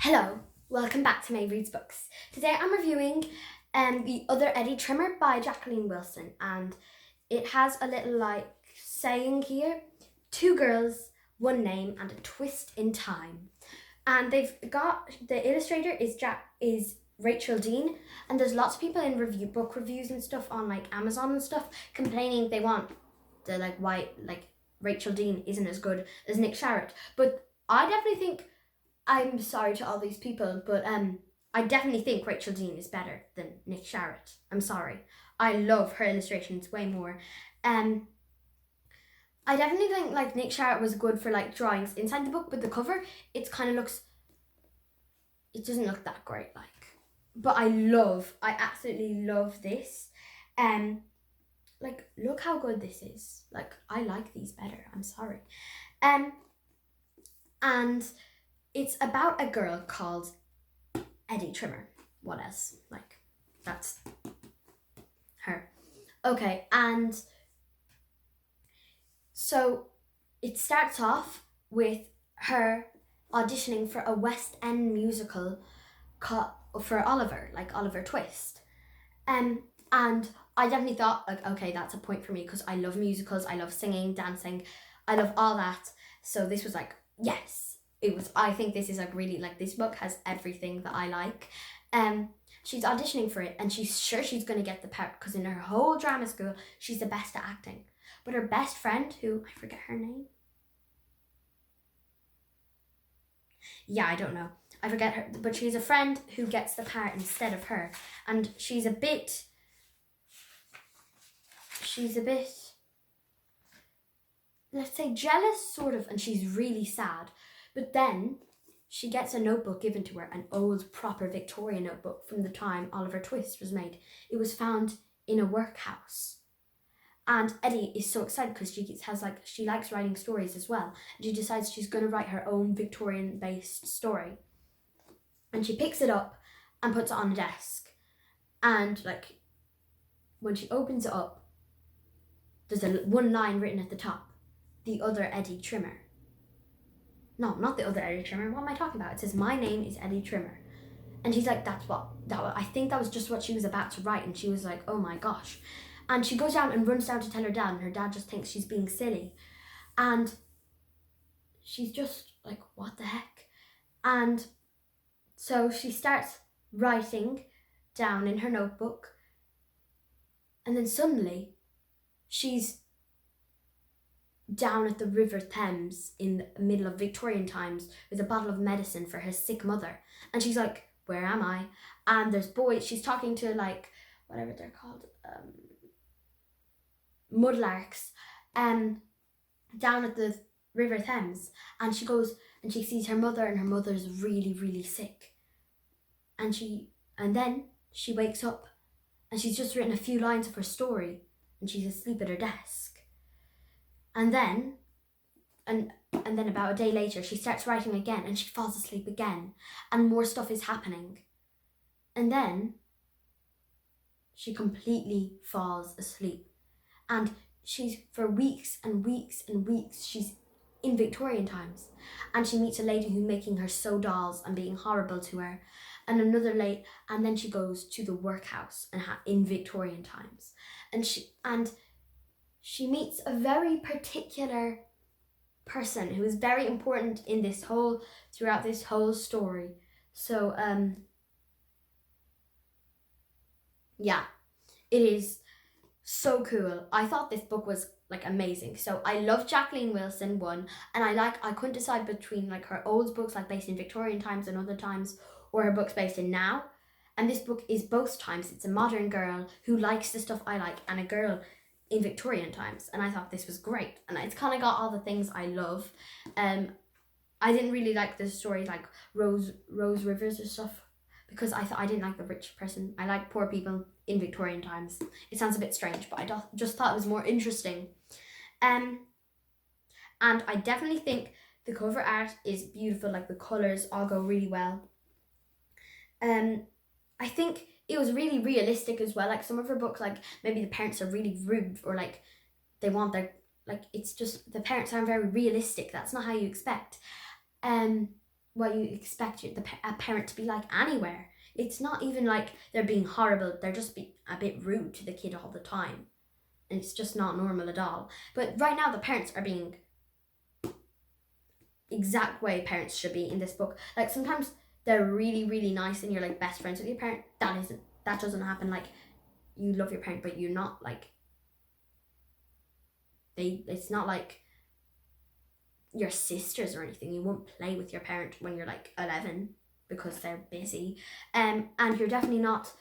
Hello, welcome back to Maeve Reads Books. Today I'm reviewing the Other Edie Trimmer by Jacqueline Wilson, and it has a little saying here: 2 girls, 1 name, and a twist in time. And they've got the illustrator is Rachel Dean, and there's lots of people in book reviews and stuff on Amazon and stuff complaining they want the why Rachel Dean isn't as good as Nick Sharratt, but I definitely think. I'm sorry to all these people, but I definitely think Rachel Dean is better than Nick Sharratt. I'm sorry. I love her illustrations way more. I definitely think Nick Sharratt was good for drawings inside the book, but the cover, it doesn't look that great But I absolutely love this. Look how good this is. I like these better. I'm sorry. And it's about a girl called Edie Trimmer. What else? That's her. Okay, and so it starts off with her auditioning for a West End musical for Oliver, Oliver Twist. And I definitely thought, okay, that's a point for me because I love musicals, I love singing, dancing, I love all that. So this was yes. I think this is really this book has everything that I like. She's auditioning for it and she's sure she's going to get the part because in her whole drama school she's the best at acting. But her best friend, who I forget her name. Yeah, I don't know. I forget her, but she's a friend who gets the part instead of her, and she's a bit, let's say, jealous sort of, and she's really sad. But then she gets a notebook given to her, an old proper Victorian notebook from the time Oliver Twist was made. It was found in a workhouse. And Edie is so excited because she likes writing stories as well. And she decides she's going to write her own Victorian-based story. And she picks it up and puts it on the desk. And when she opens it up, there's one line written at the top: the Other Edie Trimmer. No, not the Other Edie Trimmer. What am I talking about? It says, my name is Edie Trimmer. And she's like, I think that was just what she was about to write. And she was like, oh my gosh. And she goes down and runs down to tell her dad. And her dad just thinks she's being silly. And she's just like, what the heck? And so she starts writing down in her notebook. And then suddenly she's down at the River Thames in the middle of Victorian times with a bottle of medicine for her sick mother. And she's like, where am I? And there's boys, she's talking to whatever they're called, mudlarks, down at the River Thames. And she goes and she sees her mother, and her mother's really, really sick. And then she wakes up and she's just written a few lines of her story and she's asleep at her desk. And then about a day later, she starts writing again and she falls asleep again and more stuff is happening. And then she completely falls asleep. And she's, for weeks and weeks and weeks, she's in Victorian times. And she meets a lady who's making her sew dolls and being horrible to her. And and then she goes to the workhouse in Victorian times. And she meets a very particular person who is very important in throughout this whole story. So, yeah, it is so cool. I thought this book was amazing. So I love Jacqueline Wilson, one, and I couldn't decide between her old books based in Victorian times and other times, or her books based in now. And this book is both times. It's a modern girl who likes the stuff I like, and a girl in Victorian times, and I thought this was great, and it's kind of got all the things I love. I didn't really like the story Rose Rivers or stuff because I didn't like the rich person. I like poor people in Victorian times. It sounds a bit strange, but I just thought it was more interesting. And I definitely think the cover art is beautiful. The colors all go really well. I think it was really realistic as well. Some of her books, maybe the parents are really rude, or they want it's just the parents aren't very realistic. That's not how you expect. what you expect a parent to be like anywhere. It's not even like they're being horrible, they're just being a bit rude to the kid all the time. And it's just not normal at all. But right now the parents are being exact way parents should be in this book. Like sometimes they're really, really nice and you're like best friends with your parent. That doesn't happen. Like you love your parent, but you're not like it's not like your sisters or anything. You won't play with your parent when you're like 11 because they're busy. And you're definitely not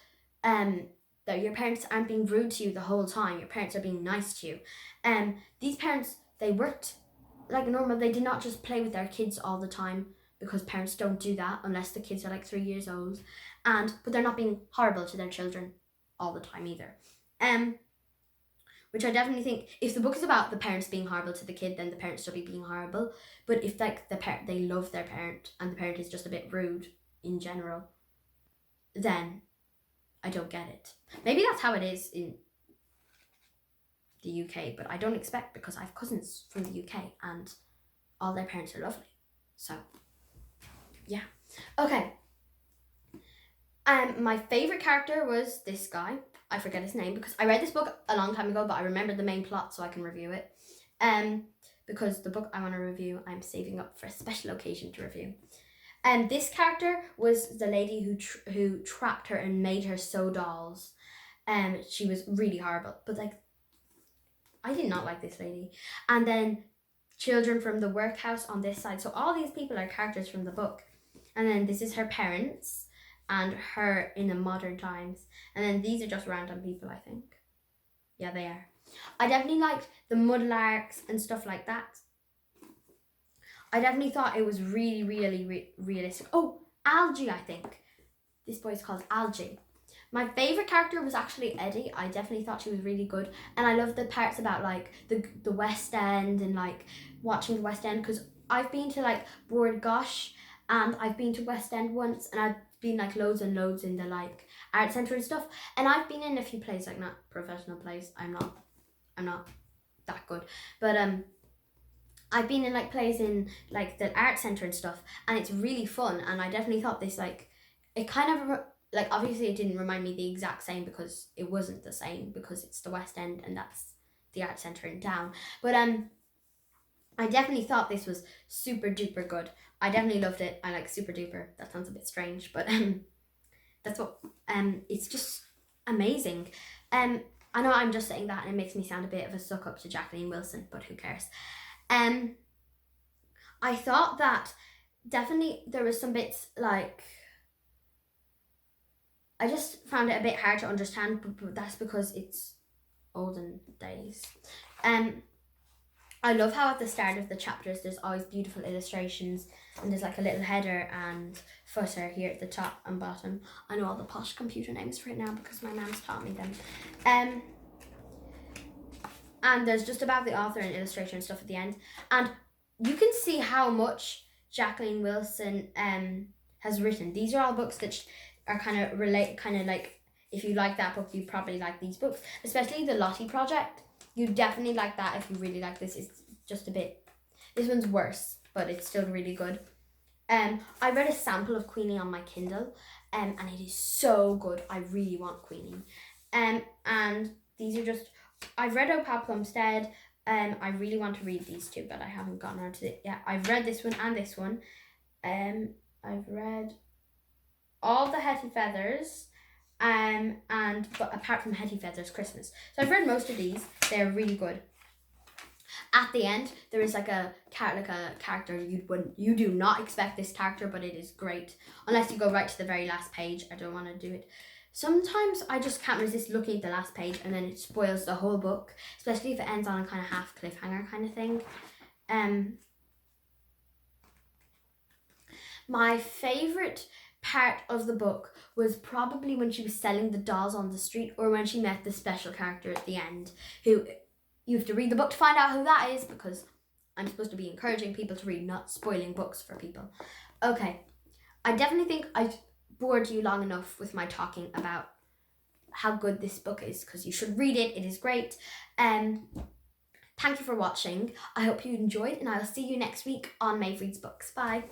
that your parents aren't being rude to you the whole time. Your parents are being nice to you. These parents, they worked like normal. They did not just play with their kids all the time, because parents don't do that unless the kids are like 3 years old. But they're not being horrible to their children all the time either. Which I definitely think, if the book is about the parents being horrible to the kid, then the parents should be being horrible. But if like they love their parent and the parent is just a bit rude in general, then I don't get it. Maybe that's how it is in the UK, but I don't expect, because I have cousins from the UK and all their parents are lovely. So yeah. Okay. My favourite character was this guy. I forget his name because I read this book a long time ago, but I remember the main plot so I can review it. Because the book I want to review, I'm saving up for a special occasion to review. This character was the lady who trapped her and made her sew dolls. She was really horrible, but like I did not like this lady. And then children from the workhouse on this side. So all these people are characters from the book. And then this is her parents and her in the modern times. And then these are just random people, I think. Yeah, they are. I definitely liked the mudlarks and stuff like that. I definitely thought it was really, really realistic. Oh, Algie, I think. This boy's called Algie. My favourite character was actually Eddie. I definitely thought she was really good. And I love the parts about like the West End and like watching the West End, because I've been to like Bord Gosh and I've been to West End once, and I've been like loads and loads in the like art centre and stuff. And I've been in a few plays, like not professional plays. I'm not that good. But I've been in like plays in like the art centre and stuff, and it's really fun. And I definitely thought this like, it kind of like, obviously it didn't remind me the exact same because it wasn't the same, because it's the West End and that's the art centre in town. But I definitely thought this was super duper good. I definitely loved it. I like super duper. That sounds a bit strange, but that's what it's just amazing. I know I'm just saying that and it makes me sound a bit of a suck up to Jacqueline Wilson, but who cares? I thought that definitely there was some bits like, I just found it a bit hard to understand, but that's because it's olden days. I love how at the start of the chapters there's always beautiful illustrations, and there's like a little header and footer here at the top and bottom. I know all the posh computer names for it now because my mom's taught me them. And there's just about the author and illustrator and stuff at the end. And you can see how much Jacqueline Wilson has written. These are all books that are kind of like, if you like that book, you probably like these books, especially the Lottie Project. You definitely like that if you really like this. It's just a bit, this one's worse, but it's still really good. I read a sample of Queenie on my Kindle, and it is so good. I really want Queenie. And these are just, I've read Opal Plumstead. I really want to read these two, but I haven't gotten around to it yet. I've read this one and this one. I've read all the Hetty Feathers, but apart from Hetty Feathers Christmas. So I've read most of these. They're really good. At the end, there is like a character you do not expect this character, but it is great. Unless you go right to the very last page. I don't want to do it. Sometimes I just can't resist looking at the last page, and then it spoils the whole book, especially if it ends on a kind of half cliffhanger kind of thing. My favourite part of the book was probably when she was selling the dolls on the street, or when she met the special character at the end, who you have to read the book to find out who that is, because I'm supposed to be encouraging people to read, not spoiling books for people. Okay, I definitely think I've bored you long enough with my talking about how good this book is, because you should read it. It is great. Thank you for watching. I hope you enjoyed, and I'll see you next week on Maeve Reads Books. Bye.